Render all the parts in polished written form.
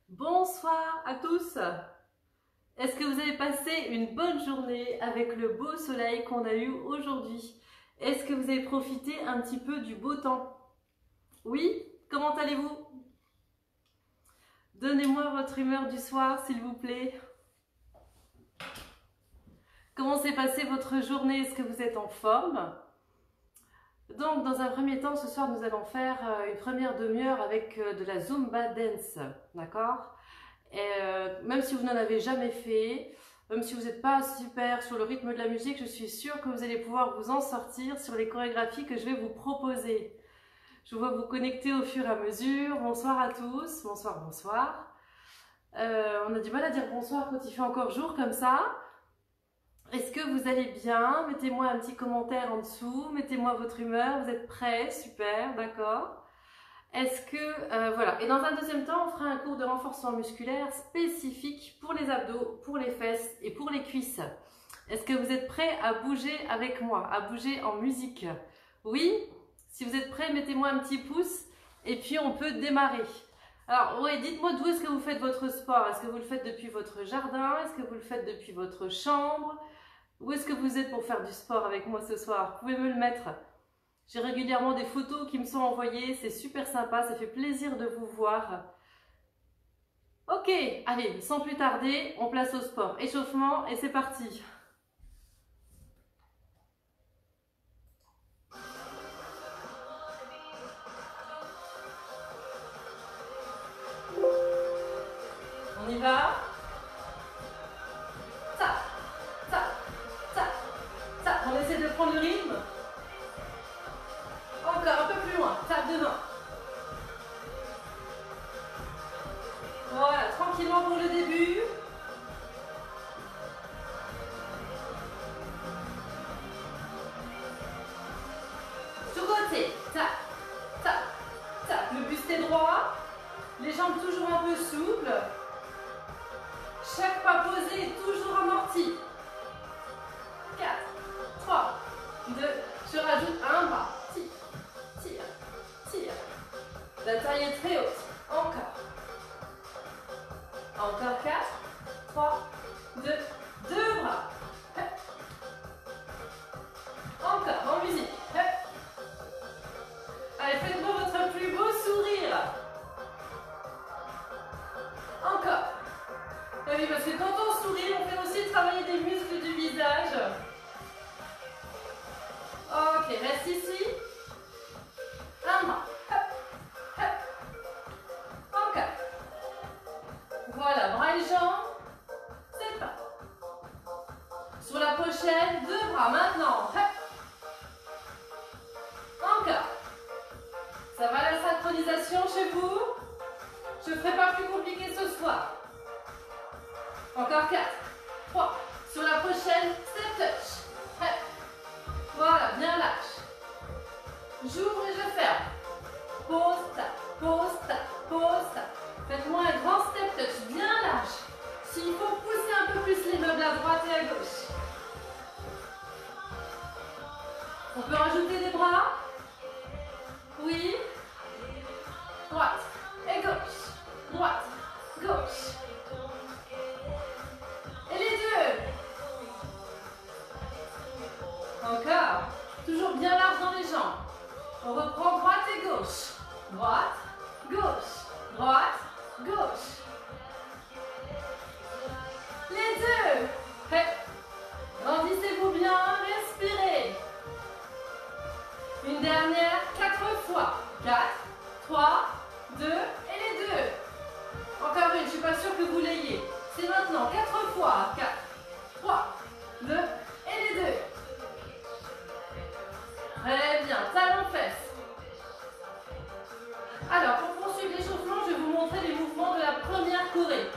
Bonsoir à tous. Est-ce que vous avez passé une bonne journée avec le beau soleil qu'on a eu aujourd'hui? Est-ce que vous avez profité un petit peu du beau temps? Oui? Comment allez-vous? Donnez-moi votre humeur du soir, s'il vous plaît. Comment s'est passée votre journée? Est-ce que vous êtes en forme? Donc, dans un premier temps, ce soir, nous allons faire une première demi-heure avec de la Zumba Dance, d'accord? Même si vous n'en avez jamais fait, même si vous n'êtes pas super sur le rythme de la musique, je suis sûre que vous allez pouvoir vous en sortir sur les chorégraphies que je vais vous proposer. Je vois vous connecter au fur et à mesure. Bonsoir à tous, bonsoir, bonsoir. On a du mal à dire bonsoir quand il fait encore jour comme ça. Est-ce que vous allez bien? Mettez-moi un petit commentaire en dessous, mettez-moi votre humeur, vous êtes prêts? Super, d'accord. Est-ce que, voilà, et dans un deuxième temps, on fera un cours de renforcement musculaire spécifique pour les abdos, pour les fesses et pour les cuisses. Est-ce que vous êtes prêts à bouger avec moi, à bouger en musique? Oui? Si vous êtes prêts, mettez-moi un petit pouce et puis on peut démarrer. Alors, oui, dites-moi d'où est-ce que vous faites votre sport? Est-ce que vous le faites depuis votre jardin? Est-ce que vous le faites depuis votre chambre? Où est-ce que vous êtes pour faire du sport avec moi ce soir? Vous pouvez me le mettre. J'ai régulièrement des photos qui me sont envoyées, c'est super sympa, ça fait plaisir de vous voir. Ok, allez, sans plus tarder, on place au sport. Échauffement et c'est parti. On y va? Ça, ça, ça, ça. On essaie de prendre le rythme. Encore un peu plus loin, tape de main. Voilà, tranquillement pour le début. Sur côté, tape, tape, tape. Le buste est droit, les jambes toujours un peu souples. Chaque pas posé est toujours amorti. 4, 3, 2, je rajoute un bras. Tire, tire, tire. La taille est très haute. Encore. Encore 4, 3, 2, 2 bras. Encore, en musique. Allez, faites-moi votre plus beau sourire. Encore. Oui, parce que quand on sourit, on fait aussi travailler des muscles du visage. Ok, reste ici. Un bras. Hop, hop. Encore. Voilà, bras et jambes. C'est pas. Sur la prochaine, 2 bras maintenant. Hop. Encore. Ça va la synchronisation chez vous? Je ne ferai pas plus compliqué ce soir. Encore 4, 3. Sur la prochaine, step touch. Hop. Voilà, bien lâche. J'ouvre et je ferme. Pose, tape, pose, tape, pose, tape. Faites-moi un grand step touch, bien lâche. S'il faut pousser un peu plus les meubles à droite et à gauche. On peut rajouter des bras? Oui. Droite et gauche. Droite, gauche. Et les deux. Encore. Toujours bien large dans les jambes. On reprend droite et gauche. Droite, gauche. Droite, gauche. Les deux. Grandissez-vous bien, respirez. Une dernière, 4 fois. 4, 3, 2 et les deux. Encore une, je ne suis pas sûre que vous l'ayez. C'est maintenant, 4 fois. 4, 3, 2 et les deux. Très bien, talons fesses. Alors, pour poursuivre l'échauffement, je vais vous montrer les mouvements de la première choré.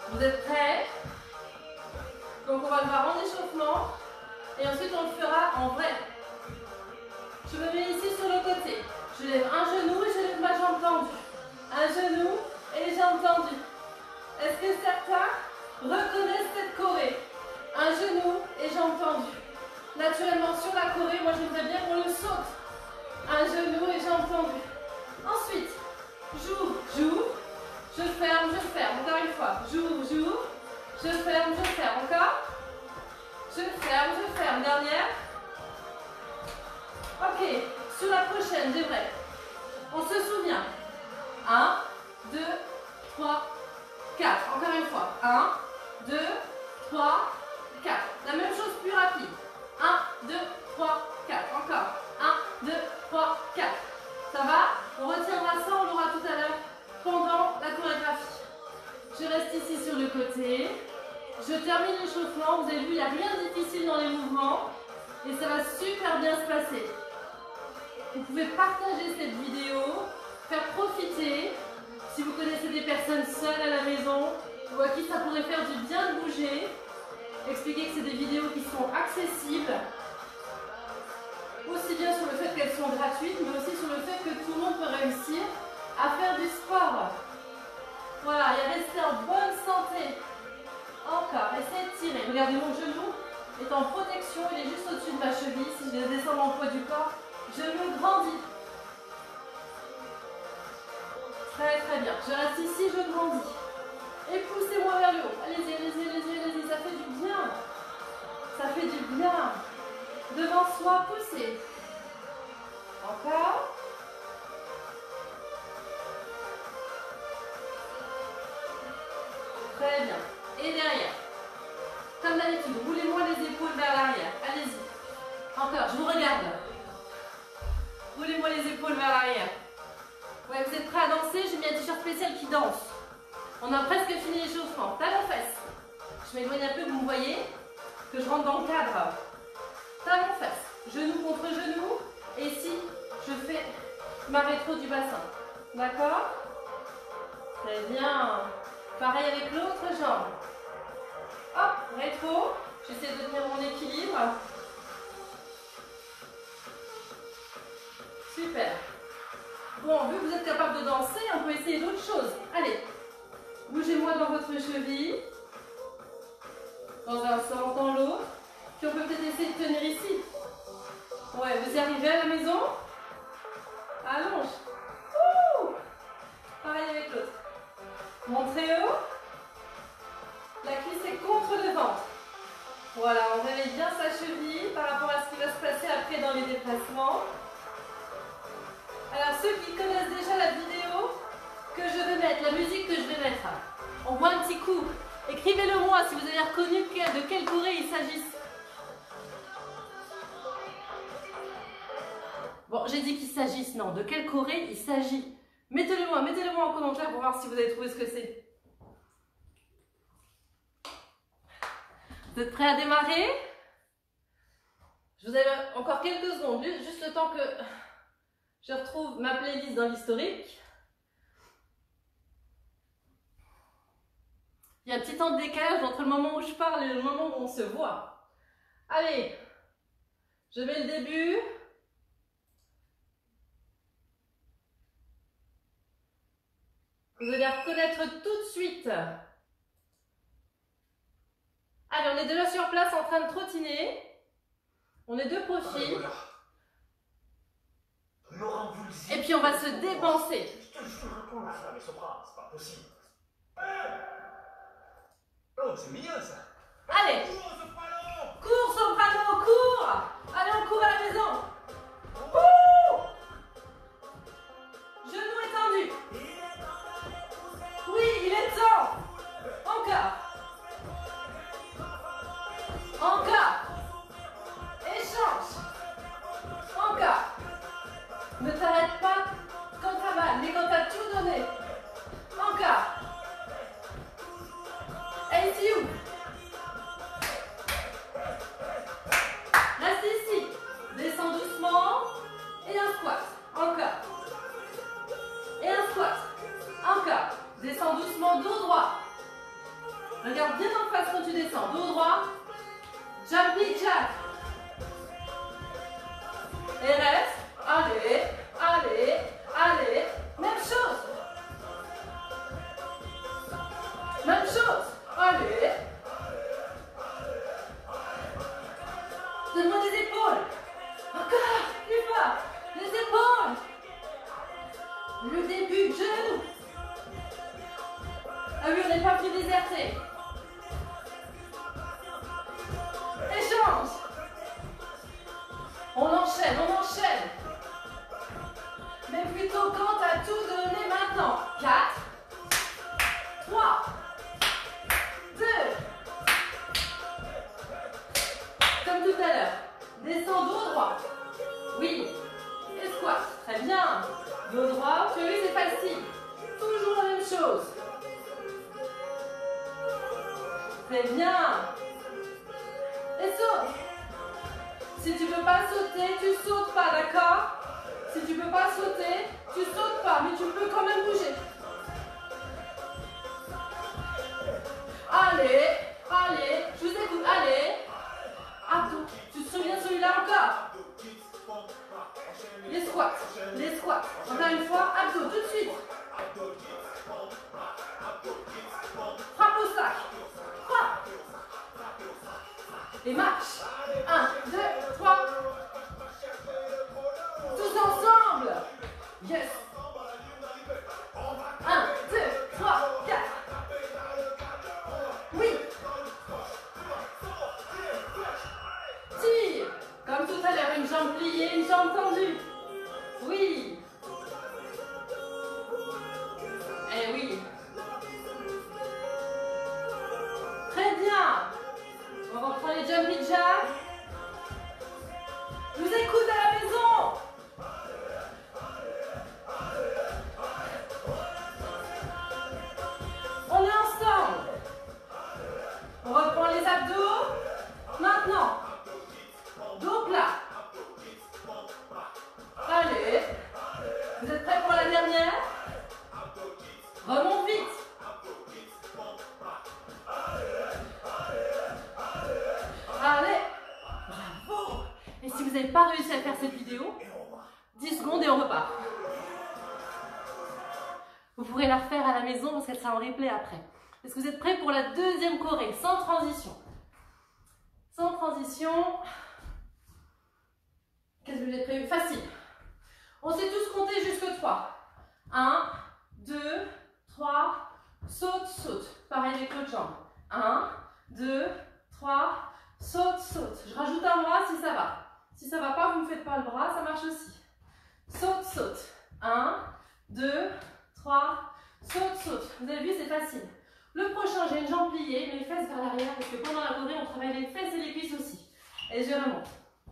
Vous êtes prêts? Donc, on va le voir en échauffement. Et ensuite, on le fera en vrai. Je me mets ici sur le côté. Je lève un genou et je lève ma jambe tendue. Un genou et les jambes tendues. Est-ce que certains reconnaissent cette choré? Un genou et jambes tendues. Naturellement, sur la choré, moi j'aimerais bien qu'on le saute. Un genou et jambes tendues. Ensuite, j'ouvre Je ferme, encore. Je ferme, dernière. Ok, sur la prochaine, j'aimerais. On se souvient. 1, 2, 3, 4. Encore une fois. 1, 2, 3, 4. La même chose plus rapide. 1, 2, 3, 4. Encore. 1, 2, 3, 4. Ça va? On retiendra ça, on l'aura tout à l'heure pendant la chorégraphie. Je reste ici sur le côté. Je termine l'échauffement. Vous avez vu, il n'y a rien de difficile dans les mouvements. Et ça va super bien se passer. Vous pouvez partager cette vidéo, faire profiter, si vous connaissez des personnes seules à la maison ou à qui ça pourrait faire du bien de bouger, expliquer que c'est des vidéos qui sont accessibles, aussi bien sur le fait qu'elles sont gratuites, mais aussi sur le fait que tout le monde peut réussir à faire du sport. Voilà, et à rester en bonne santé. Encore, essayez de tirer. Regardez, mon genou est en protection, il est juste au-dessus de ma cheville. Si je descends mon poids du corps, je me grandis. Très très bien. Je reste ici, je grandis. Et poussez-moi vers le haut. Allez-y, allez-y, allez-y, allez-y. Ça fait du bien. Ça fait du bien. Devant soi, poussez. Encore. Très bien. Et derrière. Comme d'habitude, roulez-moi les épaules vers l'arrière. Allez-y. Encore, je vous regarde. Roulez-moi les épaules vers l'arrière. Ouais, vous êtes prêts à danser? J'ai mis un t-shirt spécial qui danse. On a presque fini l'échauffement. Talons-fesses. Je m'éloigne un peu, vous me voyez, que je rentre dans le cadre. Talons-fesses. Genou contre genou. Et ici, je fais ma rétro du bassin. D'accord? Très bien. Pareil avec l'autre jambe. Hop, rétro. J'essaie de tenir mon équilibre. Super. Bon, vu que vous êtes capable de danser, on peut essayer d'autres choses. Allez, bougez-moi dans votre cheville. Dans un sens, dans l'autre. Puis on peut peut-être essayer de tenir ici. Ouais, vous y arrivez à la maison? Allonge. Ouh! Pareil avec l'autre. Montrez haut. La cuisse est contre le ventre. Voilà, on réveille bien sa cheville par rapport à ce qui va se passer après dans les déplacements. Alors ceux qui connaissent déjà la vidéo que je vais mettre, la musique que je vais mettre, on voit un petit coup. Écrivez-le moi si vous avez reconnu de quelle choré il s'agisse. Bon, j'ai dit qu'il s'agisse, non, de quelle choré il s'agit. Mettez-le moi en commentaire pour voir si vous avez trouvé ce que c'est. Vous êtes prêts à démarrer? Je vous avais encore quelques secondes, juste le temps que je retrouve ma playlist dans l'historique. Il y a un petit temps de décalage entre le moment où je parle et le moment où on se voit. Allez, je mets le début. Vous allez reconnaître tout de suite. Allez, on est déjà sur place en train de trottiner. On est de profil. Et puis on va se dépenser. Je te jure, mais Sopra, c'est pas possible. Oh, c'est mignon ça. Allez. Cours, soprano, cours. Allez, on court à la maison. Genou étendu. Oui, il est temps. Encore. Encore. Échange. Encore. Ne t'arrête pas quand t'as mal, mais quand t'as tout donné. Encore. It's you. Reste ici. Descends doucement. Et un squat. Encore. Et un squat. Encore. Descends doucement, dos droit. Regarde bien en face quand tu descends. Dos droit. Jumping jack. Et reste. Allez, allez, allez. Même chose. Même chose. Allez. Donne-moi des épaules. Encore. Plus bas. Les épaules. Le début, genou. Ah oui, on n'est pas plus déserté. On enchaîne, on enchaîne. Mais plutôt quand tu as tout donné maintenant. 4, 3, 2. Comme tout à l'heure. Descends dos droit. Oui. Et squat. Très bien. Dos droit. Tu as vu, c'est facile. Toujours la même chose. Très bien. Et saute. Si tu ne peux pas sauter, tu sautes pas, d'accord? Si tu ne peux pas sauter, tu sautes pas, mais tu peux quand même bouger. Allez, allez, je vous écoute, allez. Abdos, tu te souviens de celui-là encore? Les squats, les squats. Encore une fois, abdos, tout de suite. Frappe au sac. Frappe. Et marche. 1, 2, 3. Tous ensemble. Yes. 1, 2, 3, 4. Oui. Tire. Comme tout à l'heure, une jambe pliée, une jambe tendue. Oui. Eh oui. Très bien. On reprend les jumping jacks. Je vous écoute à la maison. On est ensemble. On reprend les abdos. Maintenant. Dos plat. Allez. Vous êtes prêts pour la dernière? Remonte vite. Allez. Bravo. Et si vous n'avez pas réussi à faire cette vidéo, 10 secondes et on repart. Vous pourrez la refaire à la maison parce qu'elle sera en replay après. Est-ce que vous êtes prêts pour la deuxième choré, sans transition? Sans transition. Qu'est-ce que vous avez prévu? Facile. On sait tous compter jusque 3. 1, 2, 3, saute, saute. Pareil avec l'autre jambe. 1, 2, 3, saute, saute. Je rajoute un bras si ça va. Si ça ne va pas, vous ne faites pas le bras, ça marche aussi. Saute, saute. 1, 2, 3, saute, saute. Vous avez vu, c'est facile. Le prochain, j'ai une jambe pliée, mes fesses vers l'arrière, parce que pendant la choré, on travaille les fesses et les cuisses aussi. Et je remonte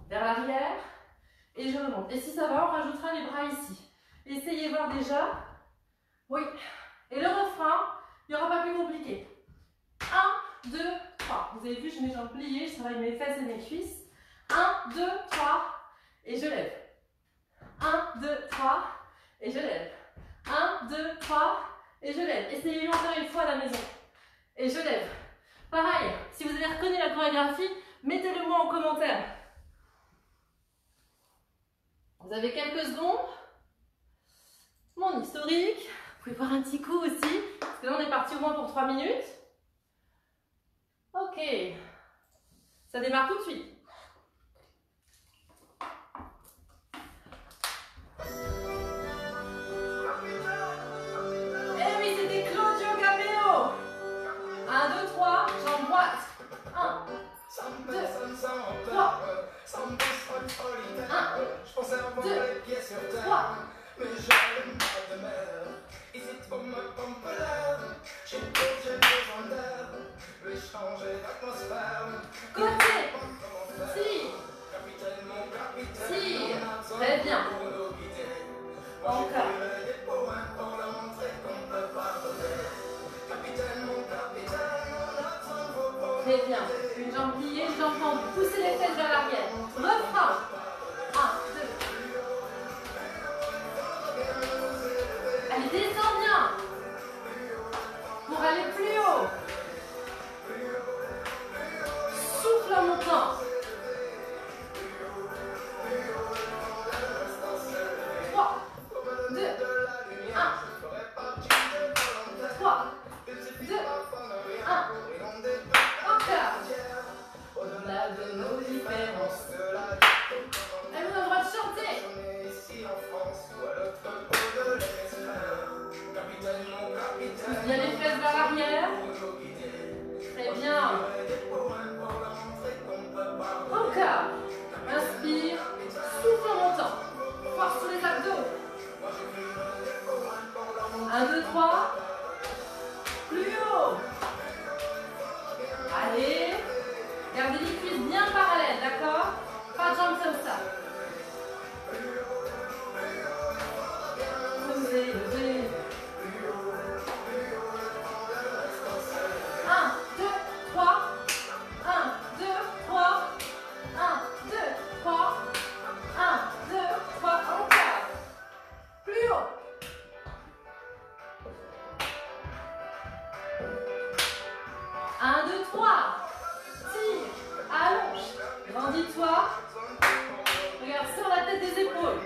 vers l'arrière, et je remonte. Et si ça va, on rajoutera les bras ici. Essayez voir déjà. Oui. Et le refrain, il n'y aura pas plus compliqué. 1, 2, 3. Vous avez vu, je mets mes jambes pliées, je travaille mes fesses et mes cuisses. 1, 2, 3, et je lève. 1, 2, 3, et je lève. 1, 2, 3, et je lève. Essayez-le encore une fois à la maison. Et je lève. Pareil, si vous avez reconnu la chorégraphie, mettez-le moi en commentaire. Vous avez quelques secondes. Mon historique. Vous pouvez voir un petit coup aussi. Parce que là, on est parti au moins pour 3 minutes. Ok. Ça démarre tout de suite. Eh oui, c'était Claudio Capello. 1, 2, 3, jambe droite. 1, 2, 3. 1, 2, 3. Mais j'aime pas de mer. Ici pour me pomper. J'ai besoin d'air. Vais changer d'atmosphère. Côté. Si. Si. Très bien. Encore. Très bien. Une jambe pliée, une jambe tendue. Poussez les fesses vers l'arrière. Refrain. 1, 2. Allez, descends bien. Pour aller plus haut. Souffle en montant. 3, 2, 1. 3, 2, 1. Encore. Au-delà de nos différences. Allez, vous avez le droit de chanter. 1, 2, 3. Plus haut. Allez. Gardez les cuisses bien parallèles, d'accord? Pas de jambes comme ça. Levez, levez. 1, 2, 3. 1, 2, 3. 1, 2, 3. 1, 2, 3. Encore. Plus haut. 1, 2, 3. Tire. Allonge. Grandis-toi. Regarde sur la tête des épaules.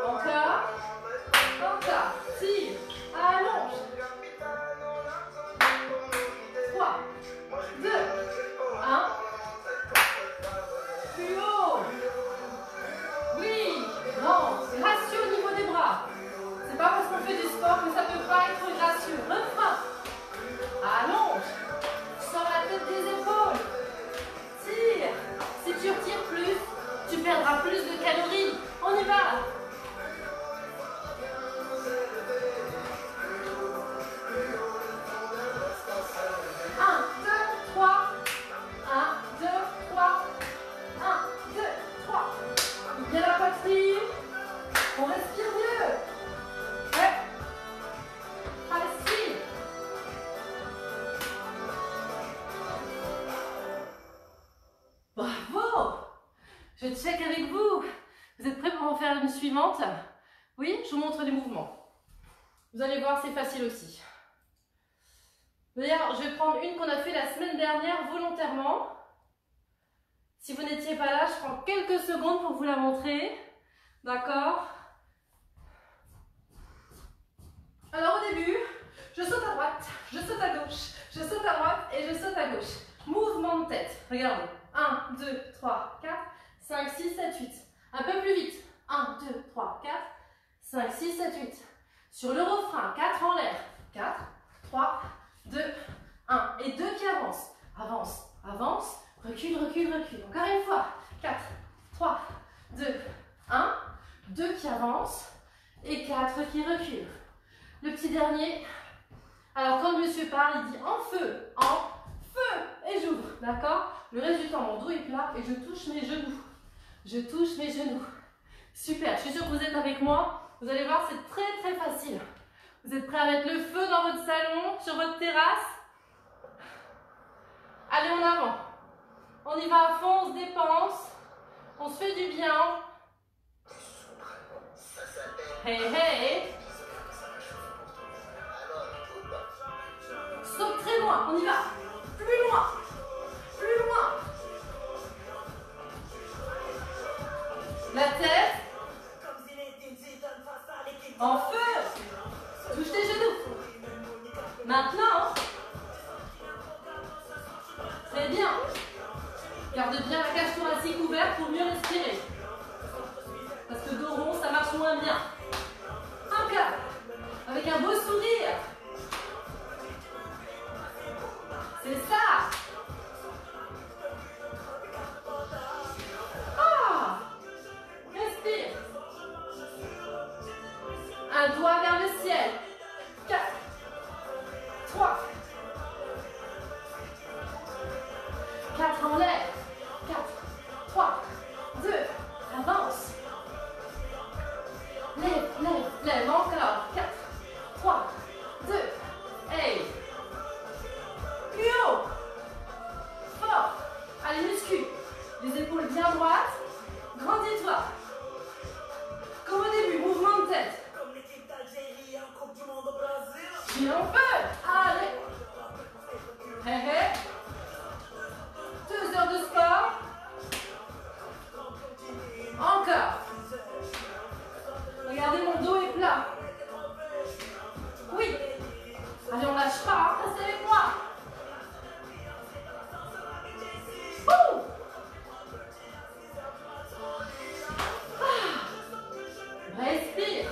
Encore. Encore. Tire. Allonge. 3, 2, 1. Plus haut. Oui. Non. Gracieux au niveau des bras. C'est pas parce qu'on fait du sport que ça peut pas être gracieux. Refrain. Allonge. Sur la tête des épaules. Tire. Si tu retires plus, tu perdras plus de calories. On y va. 1, 2, 3. 1, 2, 3. 1, 2, 3. Bien la poitrine. On respire mieux. Ouais. Facile. Bravo. Je check avec vous. Vous êtes prêts pour en faire une suivante? Oui, je vous montre les mouvements. Vous allez voir, c'est facile aussi. D'ailleurs, je vais prendre une qu'on a fait la semaine dernière volontairement. Si vous n'étiez pas là, je prends quelques secondes pour vous la montrer. D'accord? Alors au début, je saute à droite, je saute à gauche, je saute à droite et je saute à gauche. Mouvement de tête. Regardez. 1, 2, 3, 4, 5, 6, 7, 8. Un peu plus vite. 1, 2, 3, 4, 5, 6, 7, 8. Sur le refrain, 4 en l'air. 4, 3, 2, 1. Et 2 qui avancent. Avance, avance, recule, recule, recule. Encore une fois. 4, 3, 2, 1. 2 qui avancent et 4 qui reculent. Le petit dernier. Alors quand le monsieur parle, il dit en feu, et j'ouvre, d'accord? Le reste du temps, mon dos est plat et je touche mes genoux. Je touche mes genoux. Super, je suis sûre que vous êtes avec moi. Vous allez voir, c'est très très facile. Vous êtes prêts à mettre le feu dans votre salon, sur votre terrasse? Allez en avant. On y va à fond, on se dépense. On se fait du bien. Hey hey. Saute très loin, on y va. Plus loin. Plus loin. La tête. En feu. Touche tes genoux. Maintenant. Très bien. Garde bien la cage thoracique ouverte pour mieux respirer. Parce que dos rond, ça marche moins bien. Encore. Avec un beau sourire. C'est ça. Ah. Respire. Un doigt vers le ciel. 4, 3, 4 en l'air. 4, 3, 2, avance. Lève, lève, lève, encore. 4, 3, 2, hey. Plus haut. Fort. Allez, muscu. Les épaules bien droites. Grandis-toi. Comme au début, mouvement de tête. Si on peut. Allez. Hey, hey. 2 heures de sport. Encore. Regardez, mon dos est plat. Oui. Allez, on lâche pas. Hein. Restez avec moi. Ouh. Ah. Respire.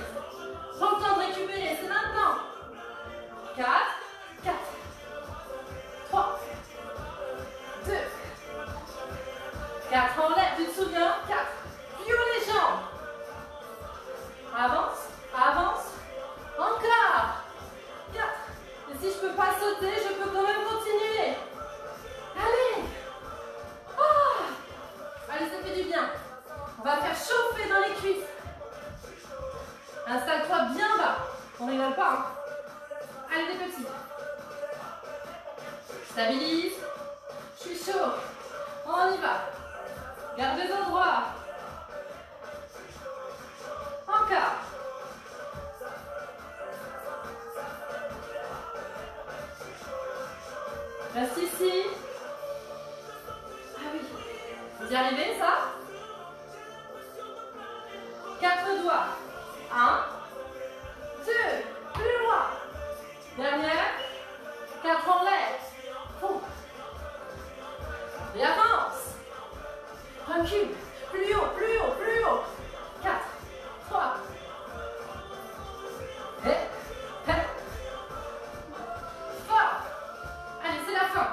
Prends le temps de récupérer. C'est maintenant. 4. rigole pas. Hein. Allez les petits. Stabilise. Je suis chaud. On y va. Garde les dos droits. Encore. Reste ici. Ah oui. Vous y arrivez, ça? 4 doigts. 1, 2, plus loin. Dernière. 4 en l'air. Et avance. Recule. Plus haut, plus haut, plus haut. 4, 3. Et, fort. Allez, c'est la fin.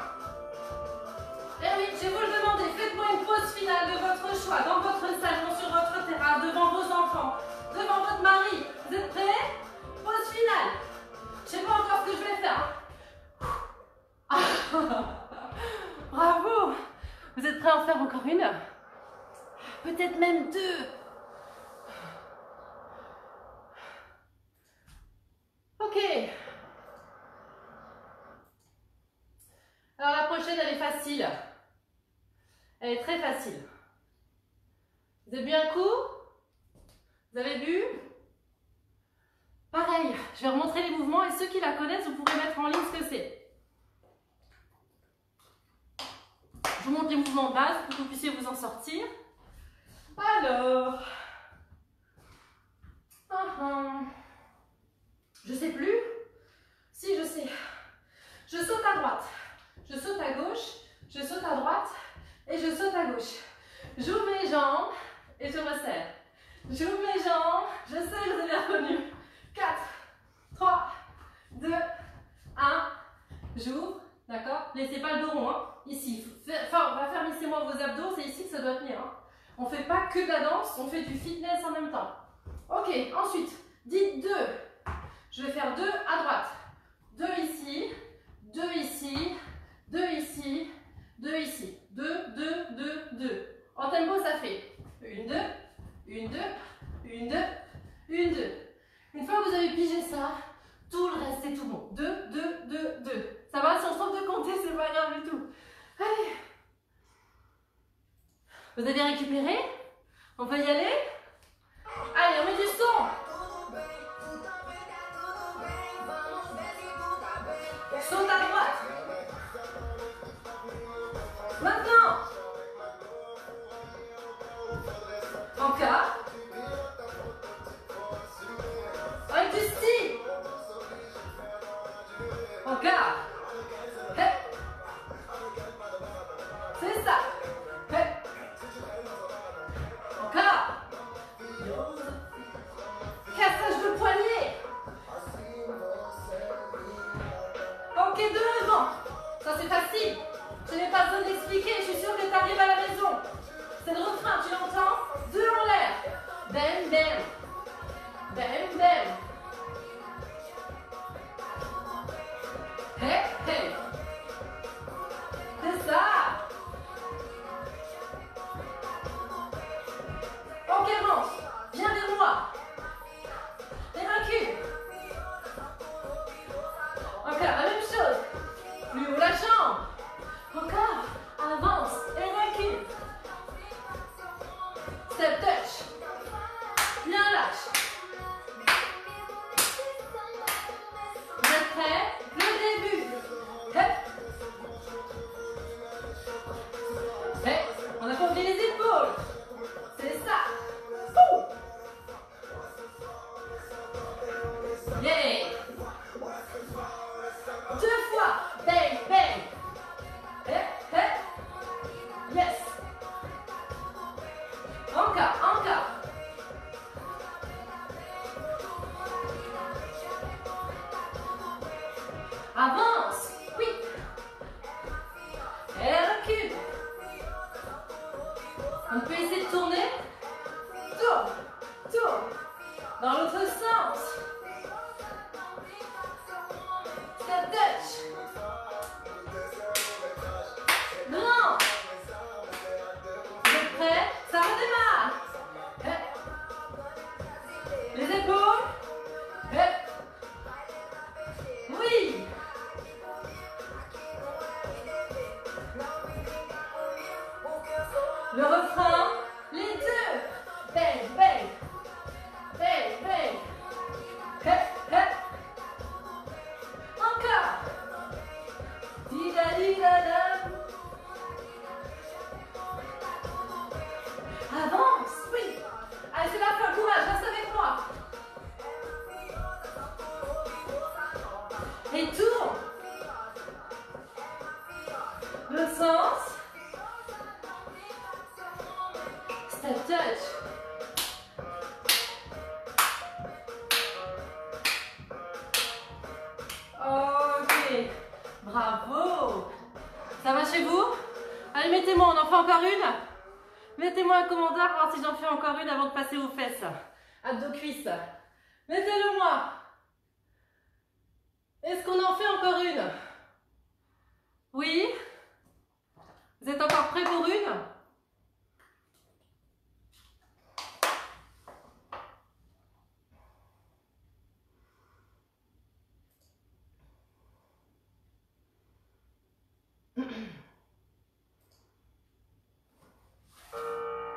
Et oui, je vais vous le demander. Faites-moi une pause finale de votre choix, dans votre salon, sur votre terrasse, devant vos enfants, devant votre mari. Vous êtes prêts? Pause finale. Je ne sais pas encore ce que je vais faire. Bravo. Vous êtes prêts à en faire encore une? Peut-être même 2. Ok. Alors la prochaine, elle est facile. Elle est très facile. Vous avez bu un coup? Vous avez bu? Pareil, je vais remontrer les mouvements et ceux qui la connaissent, vous pourrez mettre en ligne ce que c'est. Je vous montre les mouvements de base pour que vous puissiez vous en sortir. Alors, je sais plus. Si, je sais. Je saute à droite, je saute à gauche, je saute à droite et je saute à gauche. J'ouvre mes jambes et je resserre. J'ouvre mes jambes, je sais que vous avez reconnu. 4, 3, 2, 1. J'ouvre, d'accord? Laissez pas le dos rond, hein. Ici, raffermissez-moi vos abdos, c'est ici que ça doit tenir. Hein. On ne fait pas que de la danse, on fait du fitness en même temps. Ok, ensuite, dites 2. Je vais faire 2 à droite. 2 ici, 2 ici, 2 ici, 2 ici. 2, 2, 2, 2. En tempo, ça fait 1, 2, 1, 2, 1, 2, 1, 2. Une fois que vous avez pigé ça, tout le reste est tout bon. 2, 2, 2, 2. Ça va, si on se trompe de compter, c'est pas grave du tout. Allez. Vous avez récupéré? On peut y aller? Allez, on met du son. Saute à droite. Maintenant. Encore. Avec du style. Encore. Hey. C'est ça. Hey. Encore. Cassage de poignet. Ok, devant. Ça c'est facile. Je n'ai pas besoin d'expliquer. Je suis sûre que tu arrives à la maison. C'est le refrain, tu l'entends? 2 en l'air. Bam, bam. Bam, bam. Hey, hey. C'est ça. Ok, avance. Viens vers moi. Et recule. Encore la même chose. Plus haut la jambe. Encore. Avance et recule. Step touch. Bien lâche. Vous êtes prêts? Le début. Hop. Hey. On n'a pas oublié les épaules. C'est ça. Ouh. Yeah. 2 fois. Bang, bang. Hey, hey. Yes. Encore, encore. Avance. Oui. Et recule. On peut essayer de tourner. Tourne, tourne. Dans l'autre sens. danse. Step touch. Ok, bravo. Ça va chez vous? Allez, mettez-moi, on en fait encore une. Mettez-moi un commentaire pour voir si j'en fais encore une avant de passer aux fesses. Abdos cuisses. Mettez-le moi. Est-ce qu'on en fait encore une? Oui? Vous êtes encore prêts pour une?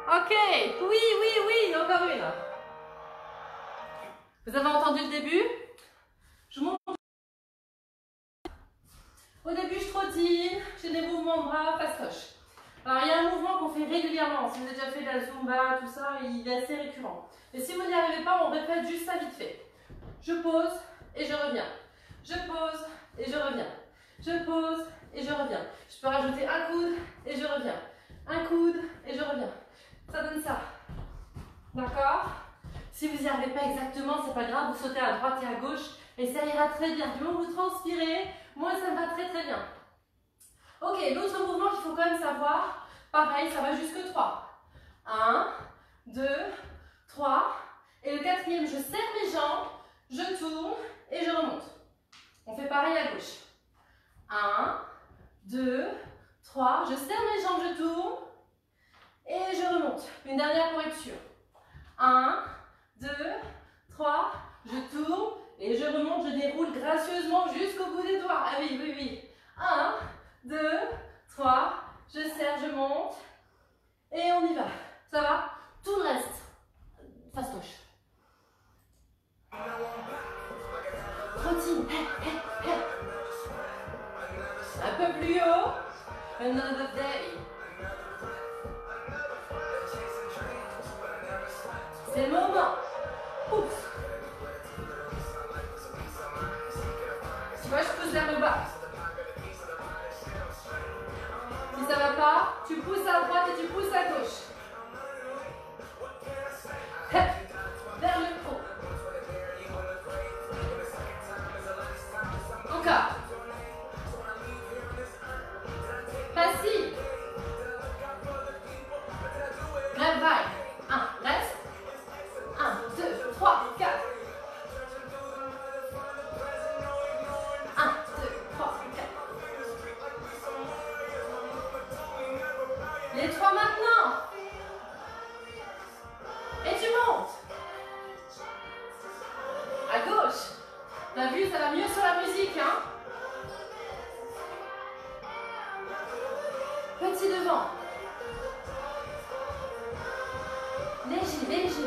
Ok, oui, encore une. Vous avez entendu le début? Je monte. Au début, je trottine, j'ai des mouvements de bras, fastoche. Alors, il y a un mouvement qu'on fait régulièrement. Si vous avez déjà fait de la Zumba, tout ça, il est assez récurrent. Et si vous n'y arrivez pas, on répète juste ça vite fait. Je pose et je reviens. Je pose et je reviens. Je pose et je reviens. Je peux rajouter un coude et je reviens. Un coude et je reviens. Ça donne ça. D'accord? Si vous n'y arrivez pas exactement, c'est pas grave, vous sautez à droite et à gauche et ça ira très bien. Du moment que vous transpirez, moi ça me va très bien. Ok, l'autre mouvement qu'il faut quand même savoir, pareil, ça va jusque 3. 1, 2, 3. Et le quatrième, je serre mes jambes, je tourne et je remonte. On fait pareil à gauche. 1, 2, 3. Je serre mes jambes, je tourne et je remonte. Une dernière pour être sûre. 1, 2, 3. Je tourne et je remonte, je déroule gracieusement jusqu'au bout des doigts. Ah oui. 1, 2, 3. Je serre, je monte. Et on y va. Ça va? Tout le reste, fastoche. Trottine. Un peu plus haut. Another day. C'est le moment. Ouf. Tu vois, je pousse vers le bas. Si ça va pas, tu pousses à droite et tu pousses à gauche. Vers le haut. Encore. Facile. Grave vague. 1, reste. 1, 2, 3, 4. 1, 2, 3, 4. Les 3 maintenant. Et tu montes. À gauche. T'as vu, ça va mieux sur la musique, hein? Petit devant.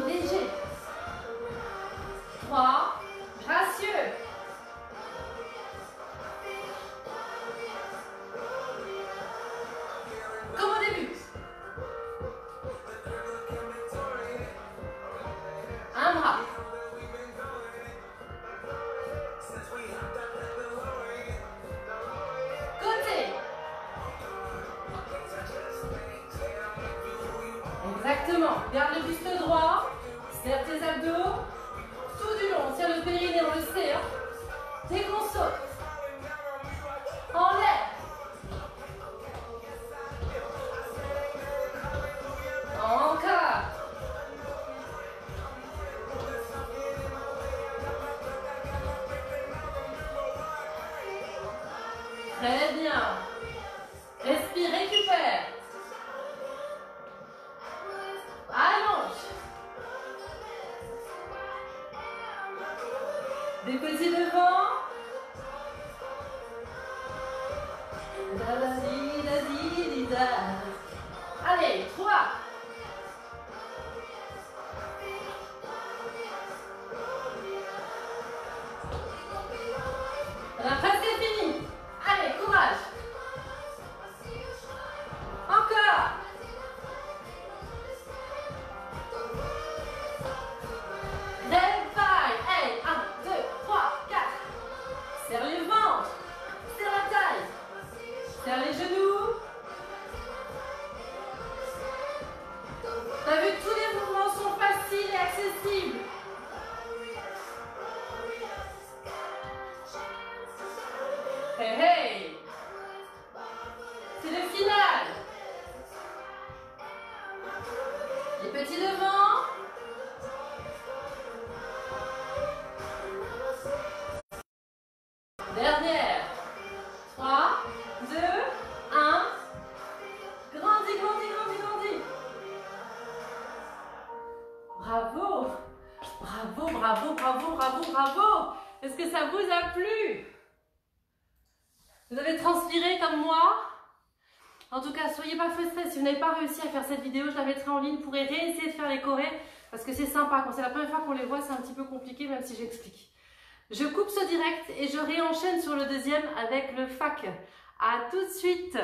Léger. 3. Gracieux. Comme au début. Un bras. Côté. Exactement. Garde le buste droit. Serre tes abdos. Tout du long. On tire le périnée, on le serre. Dès qu'on saute. En l'air. Encore. Très bien. Respire, récupère. Allonge. Des petits devants. Allez, 3. On a presque fini. Allez, courage. Encore. Lève vague. Hey, 1, 2, 3, 4. Serre les ventres. Serre la taille. Serre les genoux. Est-ce que ça vous a plu? Vous avez transpiré comme moi? En tout cas, soyez pas frustrés. Si vous n'avez pas réussi à faire cette vidéo, je la mettrai en ligne. Vous pourrez réessayer de faire les chorés parce que c'est sympa. Quand c'est la première fois qu'on les voit, c'est un petit peu compliqué, même si j'explique. Je coupe ce direct et je réenchaîne sur le deuxième avec le fac. À tout de suite!